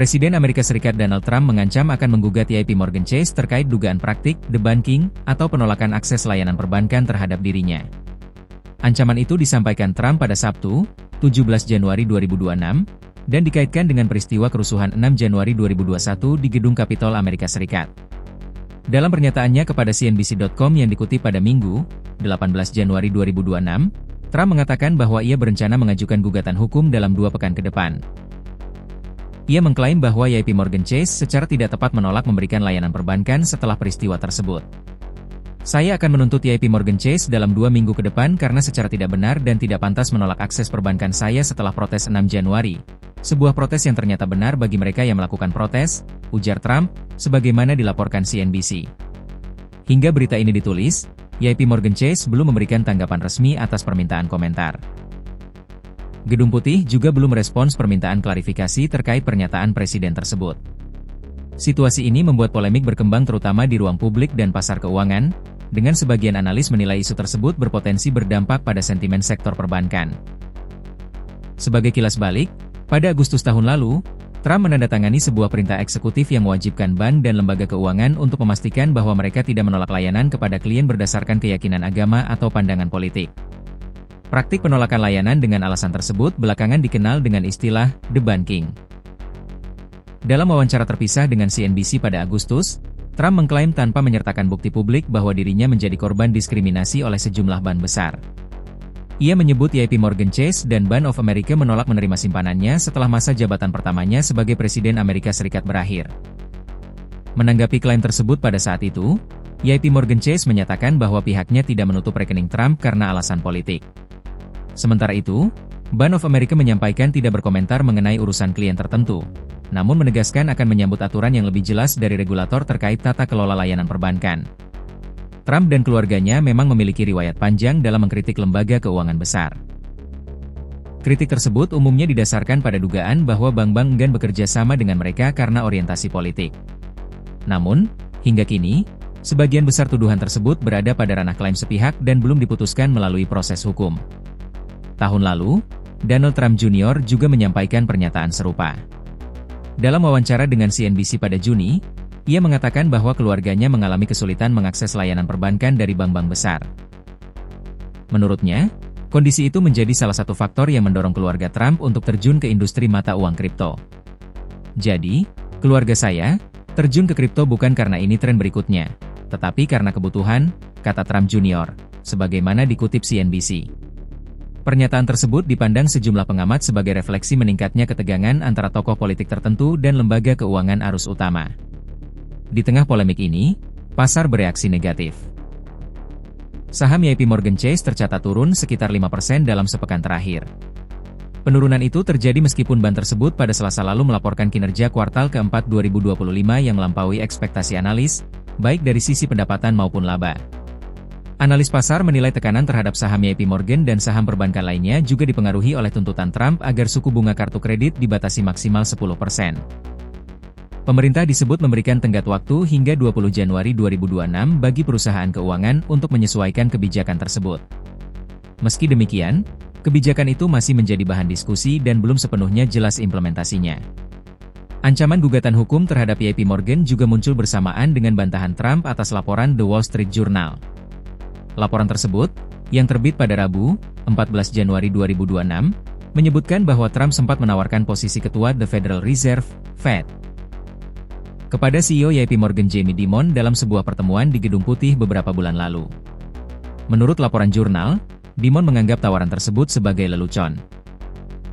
Presiden Amerika Serikat Donald Trump mengancam akan menggugat JP Morgan Chase terkait dugaan praktik debunking atau penolakan akses layanan perbankan terhadap dirinya. Ancaman itu disampaikan Trump pada Sabtu, 17 Januari 2026, dan dikaitkan dengan peristiwa kerusuhan 6 Januari 2021 di Gedung Kapitol Amerika Serikat. Dalam pernyataannya kepada CNBC.com yang dikutip pada Minggu, 18 Januari 2026, Trump mengatakan bahwa ia berencana mengajukan gugatan hukum dalam 2 pekan ke depan. Ia mengklaim bahwa JP Morgan Chase secara tidak tepat menolak memberikan layanan perbankan setelah peristiwa tersebut. Saya akan menuntut JP Morgan Chase dalam 2 minggu ke depan karena secara tidak benar dan tidak pantas menolak akses perbankan saya setelah protes 6 Januari. Sebuah protes yang ternyata benar bagi mereka yang melakukan protes, ujar Trump, sebagaimana dilaporkan CNBC. Hingga berita ini ditulis, JP Morgan Chase belum memberikan tanggapan resmi atas permintaan komentar. Gedung Putih juga belum merespons permintaan klarifikasi terkait pernyataan presiden tersebut. Situasi ini membuat polemik berkembang terutama di ruang publik dan pasar keuangan, dengan sebagian analis menilai isu tersebut berpotensi berdampak pada sentimen sektor perbankan. Sebagai kilas balik, pada Agustus tahun lalu, Trump menandatangani sebuah perintah eksekutif yang mewajibkan bank dan lembaga keuangan untuk memastikan bahwa mereka tidak menolak layanan kepada klien berdasarkan keyakinan agama atau pandangan politik. Praktik penolakan layanan dengan alasan tersebut belakangan dikenal dengan istilah debunking. Dalam wawancara terpisah dengan CNBC pada Agustus, Trump mengklaim tanpa menyertakan bukti publik bahwa dirinya menjadi korban diskriminasi oleh sejumlah bank besar. Ia menyebut JP Morgan Chase dan Bank of America menolak menerima simpanannya setelah masa jabatan pertamanya sebagai Presiden Amerika Serikat berakhir. Menanggapi klaim tersebut pada saat itu, JP Morgan Chase menyatakan bahwa pihaknya tidak menutup rekening Trump karena alasan politik. Sementara itu, Bank of America menyampaikan tidak berkomentar mengenai urusan klien tertentu, namun menegaskan akan menyambut aturan yang lebih jelas dari regulator terkait tata kelola layanan perbankan. Trump dan keluarganya memang memiliki riwayat panjang dalam mengkritik lembaga keuangan besar. Kritik tersebut umumnya didasarkan pada dugaan bahwa bank-bank enggan bekerja sama dengan mereka karena orientasi politik. Namun, hingga kini, sebagian besar tuduhan tersebut berada pada ranah klaim sepihak dan belum diputuskan melalui proses hukum. Tahun lalu, Donald Trump Jr. juga menyampaikan pernyataan serupa. Dalam wawancara dengan CNBC pada Juni, ia mengatakan bahwa keluarganya mengalami kesulitan mengakses layanan perbankan dari bank-bank besar. Menurutnya, kondisi itu menjadi salah satu faktor yang mendorong keluarga Trump untuk terjun ke industri mata uang kripto. Jadi, keluarga saya terjun ke kripto bukan karena ini tren berikutnya, tetapi karena kebutuhan, kata Trump Jr., sebagaimana dikutip CNBC. Pernyataan tersebut dipandang sejumlah pengamat sebagai refleksi meningkatnya ketegangan antara tokoh politik tertentu dan lembaga keuangan arus utama. Di tengah polemik ini, pasar bereaksi negatif. Saham JP Morgan Chase tercatat turun sekitar 5% dalam sepekan terakhir. Penurunan itu terjadi meskipun bank tersebut pada Selasa lalu melaporkan kinerja kuartal keempat 2025 yang melampaui ekspektasi analis, baik dari sisi pendapatan maupun laba. Analis pasar menilai tekanan terhadap saham JP Morgan dan saham perbankan lainnya juga dipengaruhi oleh tuntutan Trump agar suku bunga kartu kredit dibatasi maksimal 10%. Pemerintah disebut memberikan tenggat waktu hingga 20 Januari 2026 bagi perusahaan keuangan untuk menyesuaikan kebijakan tersebut. Meski demikian, kebijakan itu masih menjadi bahan diskusi dan belum sepenuhnya jelas implementasinya. Ancaman gugatan hukum terhadap JP Morgan juga muncul bersamaan dengan bantahan Trump atas laporan The Wall Street Journal. Laporan tersebut, yang terbit pada Rabu, 14 Januari 2026, menyebutkan bahwa Trump sempat menawarkan posisi ketua The Federal Reserve, Fed, kepada CEO JP Morgan Jamie Dimon dalam sebuah pertemuan di Gedung Putih beberapa bulan lalu. Menurut laporan jurnal, Dimon menganggap tawaran tersebut sebagai lelucon.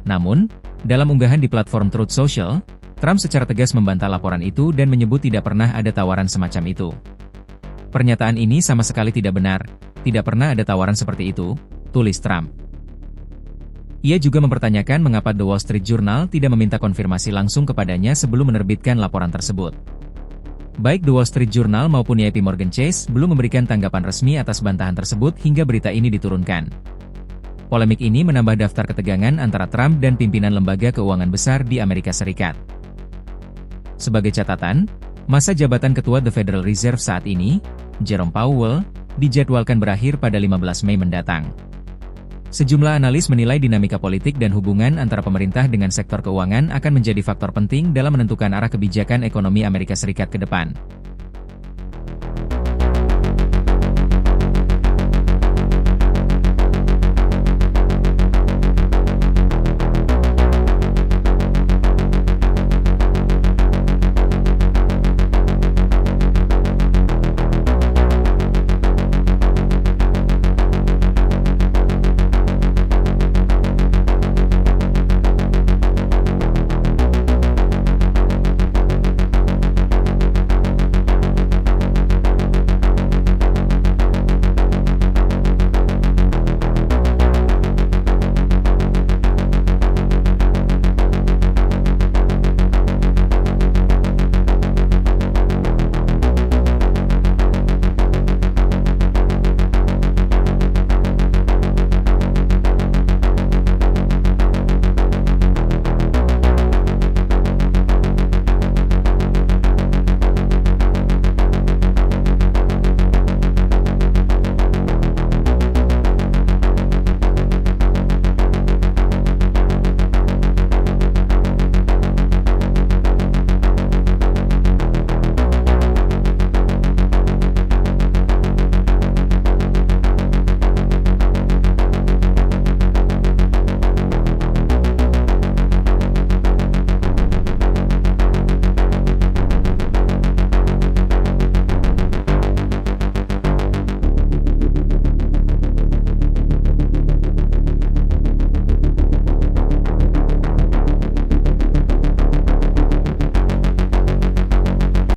Namun, dalam unggahan di platform Truth Social, Trump secara tegas membantah laporan itu dan menyebut tidak pernah ada tawaran semacam itu. Pernyataan ini sama sekali tidak benar, tidak pernah ada tawaran seperti itu, tulis Trump. Ia juga mempertanyakan mengapa The Wall Street Journal tidak meminta konfirmasi langsung kepadanya sebelum menerbitkan laporan tersebut. Baik The Wall Street Journal maupun JP Morgan Chase belum memberikan tanggapan resmi atas bantahan tersebut hingga berita ini diturunkan. Polemik ini menambah daftar ketegangan antara Trump dan pimpinan lembaga keuangan besar di Amerika Serikat. Sebagai catatan, masa jabatan Ketua The Federal Reserve saat ini, Jerome Powell, dijadwalkan berakhir pada 15 Mei mendatang. Sejumlah analis menilai dinamika politik dan hubungan antara pemerintah dengan sektor keuangan akan menjadi faktor penting dalam menentukan arah kebijakan ekonomi Amerika Serikat ke depan.